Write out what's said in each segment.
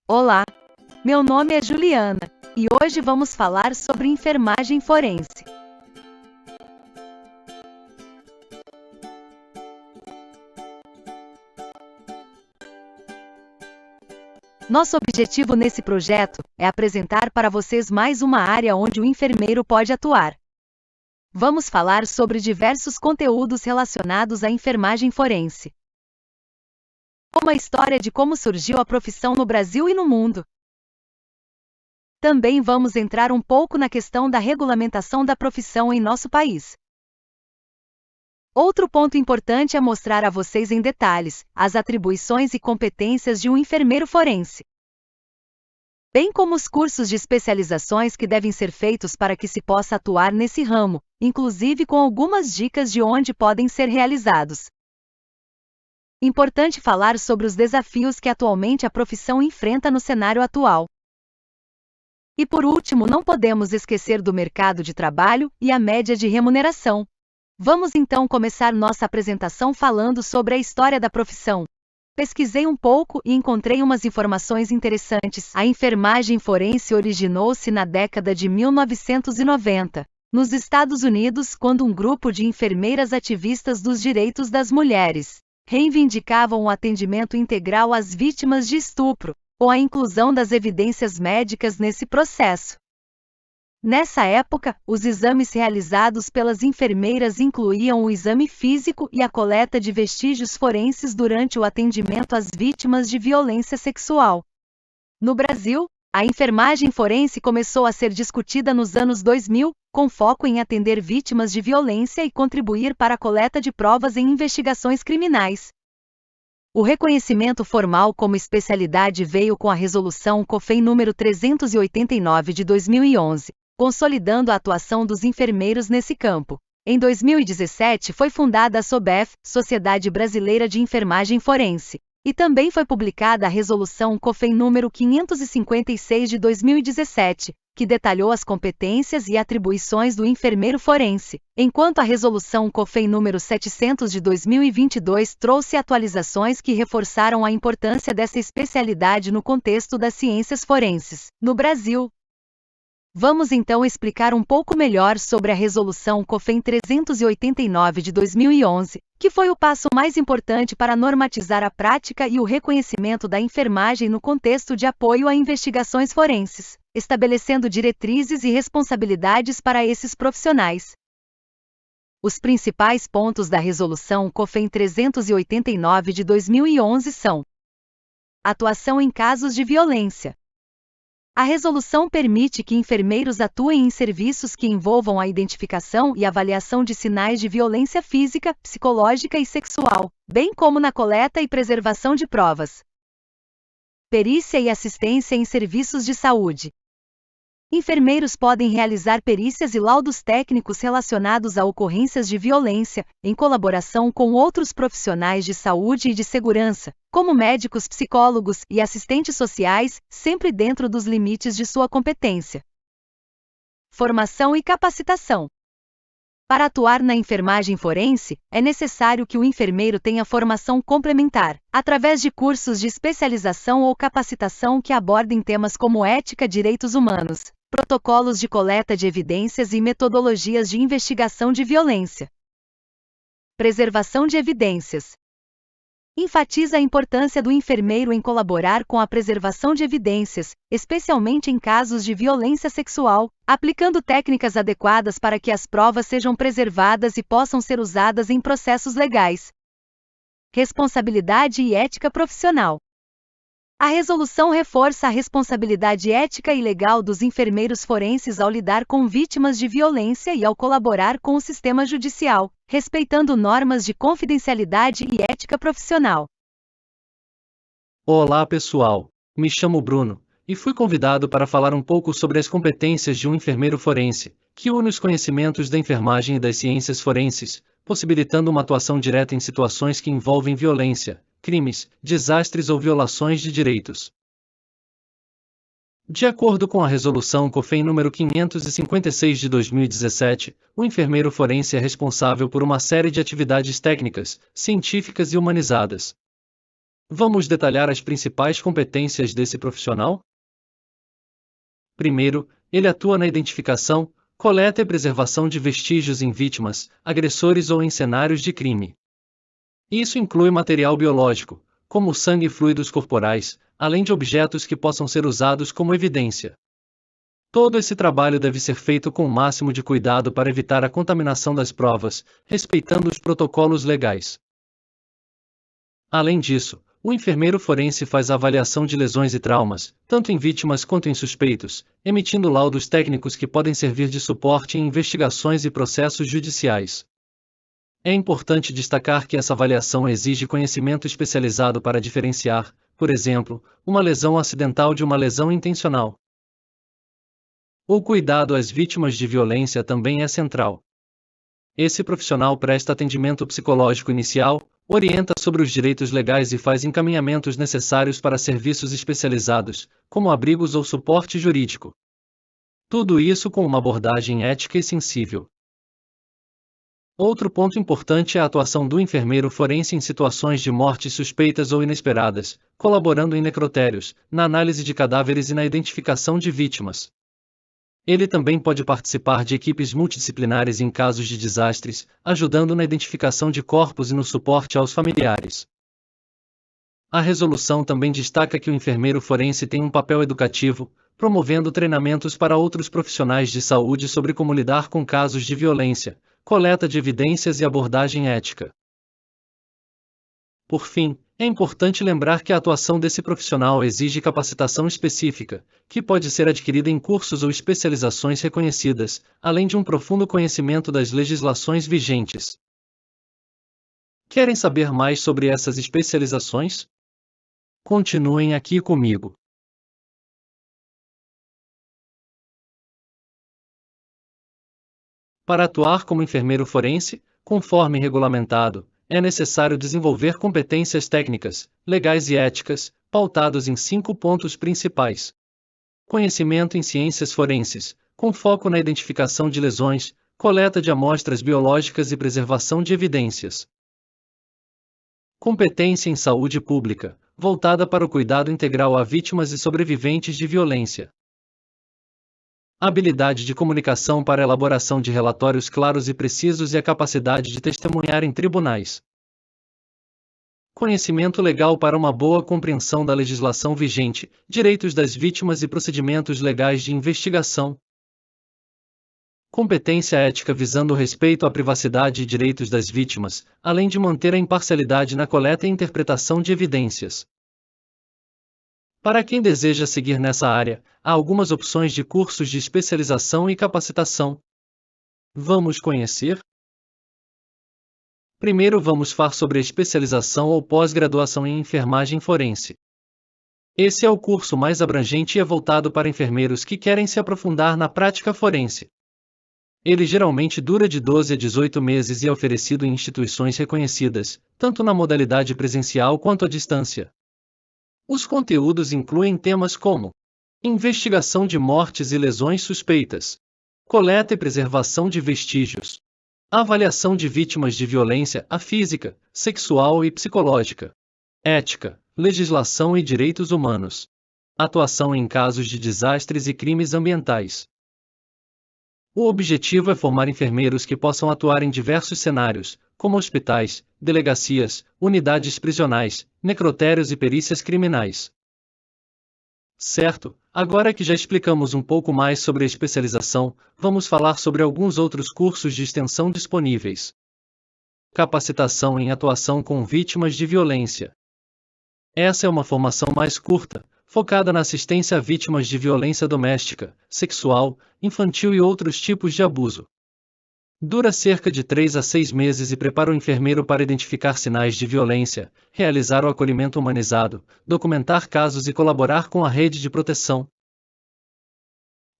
Olá, meu nome é Juliana e hoje vamos falar sobre enfermagem forense. Nosso objetivo nesse projeto é apresentar para vocês mais uma área onde o enfermeiro pode atuar. Vamos falar sobre diversos conteúdos relacionados à enfermagem forense. Uma história de como surgiu a profissão no Brasil e no mundo. Também vamos entrar um pouco na questão da regulamentação da profissão em nosso país. Outro ponto importante é mostrar a vocês em detalhes as atribuições e competências de um enfermeiro forense, bem como os cursos de especializações que devem ser feitos para que se possa atuar nesse ramo, inclusive com algumas dicas de onde podem ser realizados. Importante falar sobre os desafios que atualmente a profissão enfrenta no cenário atual. E por último, não podemos esquecer do mercado de trabalho e a média de remuneração. Vamos então começar nossa apresentação falando sobre a história da profissão. Pesquisei um pouco e encontrei umas informações interessantes. A enfermagem forense originou-se na década de 1990, nos Estados Unidos, quando um grupo de enfermeiras ativistas dos direitos das mulheres reivindicavam o atendimento integral às vítimas de estupro, ou a inclusão das evidências médicas nesse processo. Nessa época, os exames realizados pelas enfermeiras incluíam o exame físico e a coleta de vestígios forenses durante o atendimento às vítimas de violência sexual. No Brasil, a enfermagem forense começou a ser discutida nos anos 2000, com foco em atender vítimas de violência e contribuir para a coleta de provas em investigações criminais. O reconhecimento formal como especialidade veio com a Resolução COFEN número 389 de 2011, consolidando a atuação dos enfermeiros nesse campo. Em 2017 foi fundada a SOBEF, Sociedade Brasileira de Enfermagem Forense, e também foi publicada a Resolução COFEN número 556 de 2017, que detalhou as competências e atribuições do enfermeiro forense, enquanto a Resolução COFEN número 700 de 2022 trouxe atualizações que reforçaram a importância dessa especialidade no contexto das ciências forenses, no Brasil. Vamos então explicar um pouco melhor sobre a Resolução COFEN 389 de 2011, que foi o passo mais importante para normatizar a prática e o reconhecimento da enfermagem no contexto de apoio a investigações forenses, estabelecendo diretrizes e responsabilidades para esses profissionais. Os principais pontos da Resolução COFEN 389 de 2011 são: atuação em casos de violência. A resolução permite que enfermeiros atuem em serviços que envolvam a identificação e avaliação de sinais de violência física, psicológica e sexual, bem como na coleta e preservação de provas. Perícia e assistência em serviços de saúde. Enfermeiros podem realizar perícias e laudos técnicos relacionados a ocorrências de violência, em colaboração com outros profissionais de saúde e de segurança, como médicos, psicólogos e assistentes sociais, sempre dentro dos limites de sua competência. Formação e capacitação. Para atuar na enfermagem forense, é necessário que o enfermeiro tenha formação complementar, através de cursos de especialização ou capacitação que abordem temas como ética, direitos humanos, protocolos de coleta de evidências e metodologias de investigação de violência. Preservação de evidências. Enfatiza a importância do enfermeiro em colaborar com a preservação de evidências, especialmente em casos de violência sexual, aplicando técnicas adequadas para que as provas sejam preservadas e possam ser usadas em processos legais. Responsabilidade e ética profissional. A resolução reforça a responsabilidade ética e legal dos enfermeiros forenses ao lidar com vítimas de violência e ao colaborar com o sistema judicial, respeitando normas de confidencialidade e ética profissional. Olá pessoal, me chamo Bruno, e fui convidado para falar um pouco sobre as competências de um enfermeiro forense, que une os conhecimentos da enfermagem e das ciências forenses, possibilitando uma atuação direta em situações que envolvem violência, crimes, desastres ou violações de direitos. De acordo com a Resolução COFEN número 556 de 2017, o enfermeiro forense é responsável por uma série de atividades técnicas, científicas e humanizadas. Vamos detalhar as principais competências desse profissional? Primeiro, ele atua na identificação, coleta e preservação de vestígios em vítimas, agressores ou em cenários de crime. Isso inclui material biológico, como sangue e fluidos corporais, além de objetos que possam ser usados como evidência. Todo esse trabalho deve ser feito com o máximo de cuidado para evitar a contaminação das provas, respeitando os protocolos legais. Além disso, o enfermeiro forense faz a avaliação de lesões e traumas, tanto em vítimas quanto em suspeitos, emitindo laudos técnicos que podem servir de suporte em investigações e processos judiciais. É importante destacar que essa avaliação exige conhecimento especializado para diferenciar, por exemplo, uma lesão acidental de uma lesão intencional. O cuidado às vítimas de violência também é central. Esse profissional presta atendimento psicológico inicial, orienta sobre os direitos legais e faz encaminhamentos necessários para serviços especializados, como abrigos ou suporte jurídico. Tudo isso com uma abordagem ética e sensível. Outro ponto importante é a atuação do enfermeiro forense em situações de mortes suspeitas ou inesperadas, colaborando em necrotérios, na análise de cadáveres e na identificação de vítimas. Ele também pode participar de equipes multidisciplinares em casos de desastres, ajudando na identificação de corpos e no suporte aos familiares. A resolução também destaca que o enfermeiro forense tem um papel educativo, promovendo treinamentos para outros profissionais de saúde sobre como lidar com casos de violência, coleta de evidências e abordagem ética. Por fim, é importante lembrar que a atuação desse profissional exige capacitação específica, que pode ser adquirida em cursos ou especializações reconhecidas, além de um profundo conhecimento das legislações vigentes. Querem saber mais sobre essas especializações? Continuem aqui comigo. Para atuar como enfermeiro forense, conforme regulamentado, é necessário desenvolver competências técnicas, legais e éticas, pautados em 5 pontos principais. Conhecimento em ciências forenses, com foco na identificação de lesões, coleta de amostras biológicas e preservação de evidências. Competência em saúde pública, voltada para o cuidado integral a vítimas e sobreviventes de violência. Habilidade de comunicação para elaboração de relatórios claros e precisos e a capacidade de testemunhar em tribunais. Conhecimento legal para uma boa compreensão da legislação vigente, direitos das vítimas e procedimentos legais de investigação. Competência ética visando o respeito à privacidade e direitos das vítimas, além de manter a imparcialidade na coleta e interpretação de evidências. Para quem deseja seguir nessa área, há algumas opções de cursos de especialização e capacitação. Vamos conhecer? Primeiro vamos falar sobre a especialização ou pós-graduação em enfermagem forense. Esse é o curso mais abrangente e é voltado para enfermeiros que querem se aprofundar na prática forense. Ele geralmente dura de 12 a 18 meses e é oferecido em instituições reconhecidas, tanto na modalidade presencial quanto à distância. Os conteúdos incluem temas como investigação de mortes e lesões suspeitas, coleta e preservação de vestígios, avaliação de vítimas de violência física, sexual e psicológica, ética, legislação e direitos humanos, atuação em casos de desastres e crimes ambientais. O objetivo é formar enfermeiros que possam atuar em diversos cenários, como hospitais, delegacias, unidades prisionais, necrotérios e perícias criminais. Certo, agora que já explicamos um pouco mais sobre a especialização, vamos falar sobre alguns outros cursos de extensão disponíveis. Capacitação em atuação com vítimas de violência. Essa é uma formação mais curta, focada na assistência a vítimas de violência doméstica, sexual, infantil e outros tipos de abuso. Dura cerca de 3 a 6 meses e prepara o enfermeiro para identificar sinais de violência, realizar o acolhimento humanizado, documentar casos e colaborar com a rede de proteção.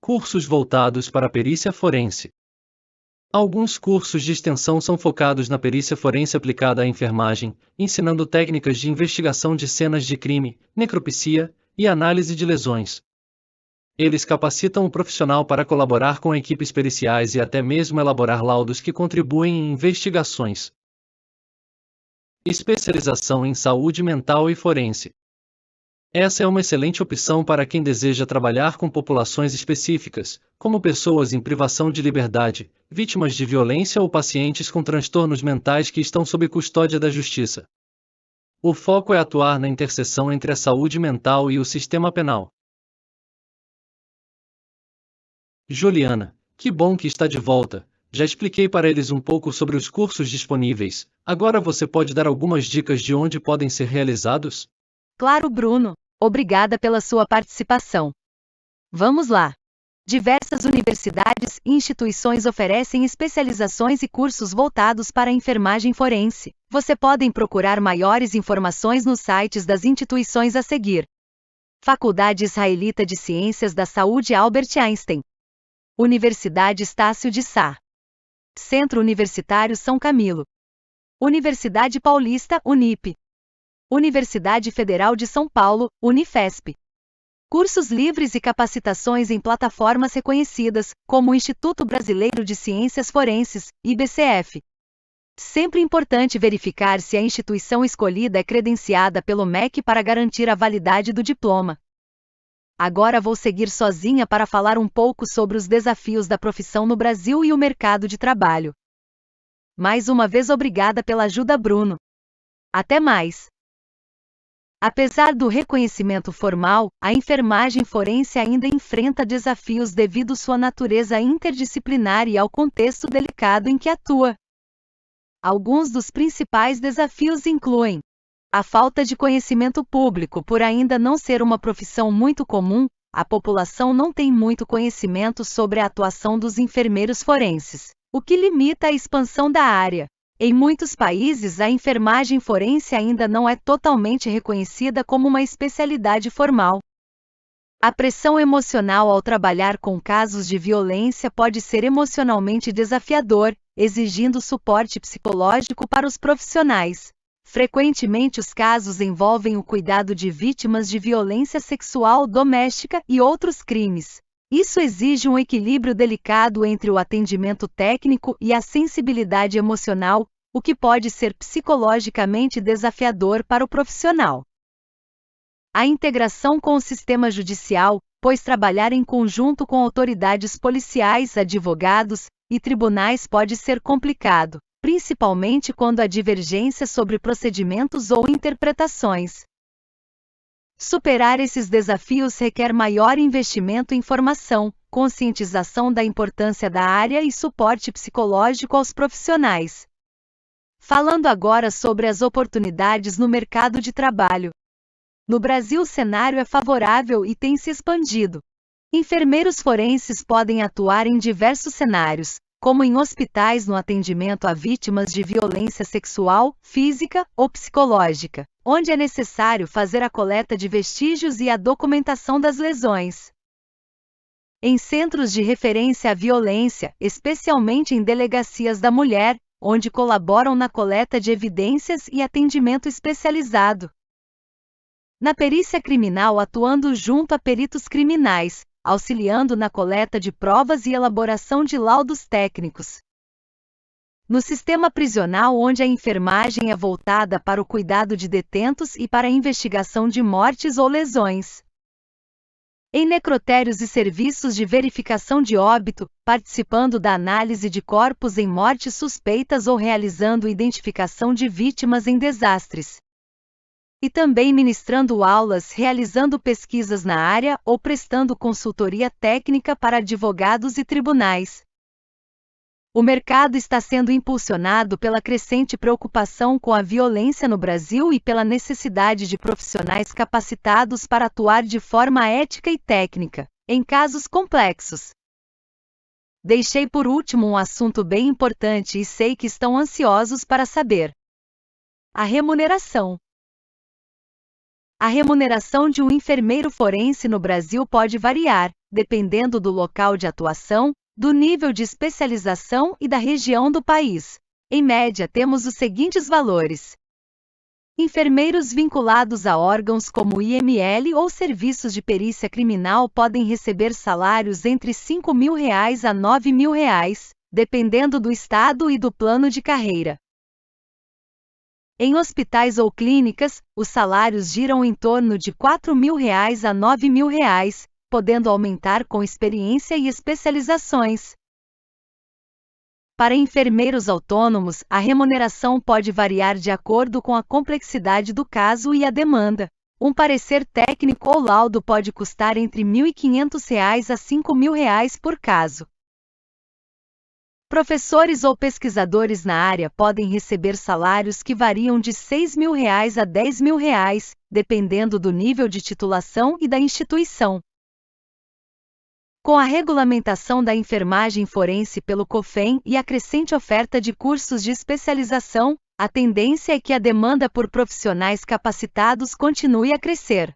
Cursos voltados para a perícia forense. Alguns cursos de extensão são focados na perícia forense aplicada à enfermagem, ensinando técnicas de investigação de cenas de crime, necropsia e análise de lesões. Eles capacitam o profissional para colaborar com equipes periciais e até mesmo elaborar laudos que contribuem em investigações. Especialização em saúde mental e forense. Essa é uma excelente opção para quem deseja trabalhar com populações específicas, como pessoas em privação de liberdade, vítimas de violência ou pacientes com transtornos mentais que estão sob custódia da justiça. O foco é atuar na interseção entre a saúde mental e o sistema penal. Juliana, que bom que está de volta. Já expliquei para eles um pouco sobre os cursos disponíveis. Agora você pode dar algumas dicas de onde podem ser realizados? Claro, Bruno. Obrigada pela sua participação. Vamos lá. Diversas universidades e instituições oferecem especializações e cursos voltados para a enfermagem forense. Você pode procurar maiores informações nos sites das instituições a seguir. Faculdade Israelita de Ciências da Saúde Albert Einstein. Universidade Estácio de Sá. Centro Universitário São Camilo. Universidade Paulista, Unip. Universidade Federal de São Paulo, Unifesp. Cursos livres e capacitações em plataformas reconhecidas, como o Instituto Brasileiro de Ciências Forenses, IBCF. Sempre importante verificar se a instituição escolhida é credenciada pelo MEC para garantir a validade do diploma. Agora vou seguir sozinha para falar um pouco sobre os desafios da profissão no Brasil e o mercado de trabalho. Mais uma vez obrigada pela ajuda, Bruno. Até mais! Apesar do reconhecimento formal, a enfermagem forense ainda enfrenta desafios devido à sua natureza interdisciplinar e ao contexto delicado em que atua. Alguns dos principais desafios incluem a falta de conhecimento público. Por ainda não ser uma profissão muito comum, a população não tem muito conhecimento sobre a atuação dos enfermeiros forenses, o que limita a expansão da área. Em muitos países, a enfermagem forense ainda não é totalmente reconhecida como uma especialidade formal. A pressão emocional ao trabalhar com casos de violência pode ser emocionalmente desafiador, exigindo suporte psicológico para os profissionais. Frequentemente, os casos envolvem o cuidado de vítimas de violência sexual doméstica e outros crimes. Isso exige um equilíbrio delicado entre o atendimento técnico e a sensibilidade emocional, o que pode ser psicologicamente desafiador para o profissional. A integração com o sistema judicial, pois trabalhar em conjunto com autoridades policiais, advogados e tribunais pode ser complicado, principalmente quando há divergência sobre procedimentos ou interpretações. Superar esses desafios requer maior investimento em formação, conscientização da importância da área e suporte psicológico aos profissionais. Falando agora sobre as oportunidades no mercado de trabalho. No Brasil, o cenário é favorável e tem se expandido. Enfermeiros forenses podem atuar em diversos cenários, como em hospitais no atendimento a vítimas de violência sexual, física ou psicológica, onde é necessário fazer a coleta de vestígios e a documentação das lesões. Em centros de referência à violência, especialmente em delegacias da mulher, onde colaboram na coleta de evidências e atendimento especializado. Na perícia criminal, atuando junto a peritos criminais, auxiliando na coleta de provas e elaboração de laudos técnicos. No sistema prisional, onde a enfermagem é voltada para o cuidado de detentos e para a investigação de mortes ou lesões. Em necrotérios e serviços de verificação de óbito, participando da análise de corpos em mortes suspeitas ou realizando identificação de vítimas em desastres. E também ministrando aulas, realizando pesquisas na área ou prestando consultoria técnica para advogados e tribunais. O mercado está sendo impulsionado pela crescente preocupação com a violência no Brasil e pela necessidade de profissionais capacitados para atuar de forma ética e técnica, em casos complexos. Deixei por último um assunto bem importante e sei que estão ansiosos para saber: a remuneração. A remuneração de um enfermeiro forense no Brasil pode variar, dependendo do local de atuação, do nível de especialização e da região do país. Em média, temos os seguintes valores. Enfermeiros vinculados a órgãos como IML ou serviços de perícia criminal podem receber salários entre R$ 5.000 a R$ 9.000, dependendo do estado e do plano de carreira. Em hospitais ou clínicas, os salários giram em torno de R$ 4.000 a R$ 9.000, podendo aumentar com experiência e especializações. Para enfermeiros autônomos, a remuneração pode variar de acordo com a complexidade do caso e a demanda. Um parecer técnico ou laudo pode custar entre R$ 1.500 a R$ 5.000 por caso. Professores ou pesquisadores na área podem receber salários que variam de R$ 6.000 a R$ 10.000, dependendo do nível de titulação e da instituição. Com a regulamentação da enfermagem forense pelo COFEN e a crescente oferta de cursos de especialização, a tendência é que a demanda por profissionais capacitados continue a crescer.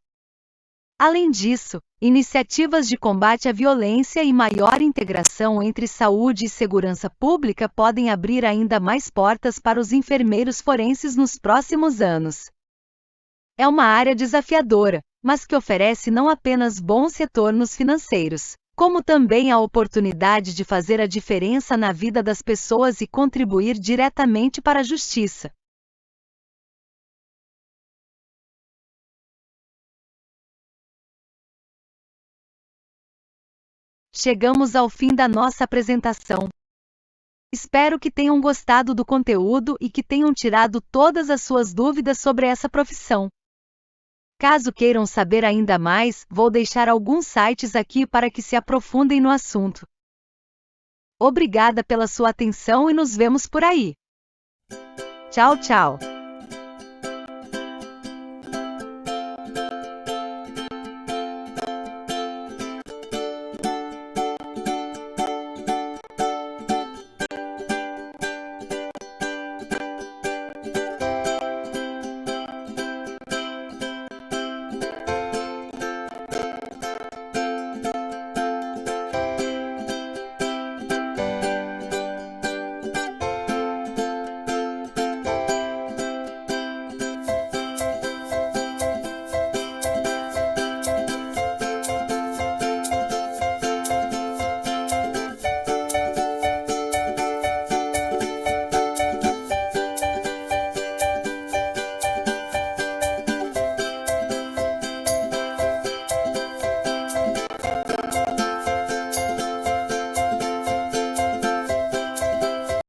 Além disso, iniciativas de combate à violência e maior integração entre saúde e segurança pública podem abrir ainda mais portas para os enfermeiros forenses nos próximos anos. É uma área desafiadora, mas que oferece não apenas bons retornos financeiros, como também a oportunidade de fazer a diferença na vida das pessoas e contribuir diretamente para a justiça. Chegamos ao fim da nossa apresentação. Espero que tenham gostado do conteúdo e que tenham tirado todas as suas dúvidas sobre essa profissão. Caso queiram saber ainda mais, vou deixar alguns sites aqui para que se aprofundem no assunto. Obrigada pela sua atenção e nos vemos por aí. Tchau, tchau!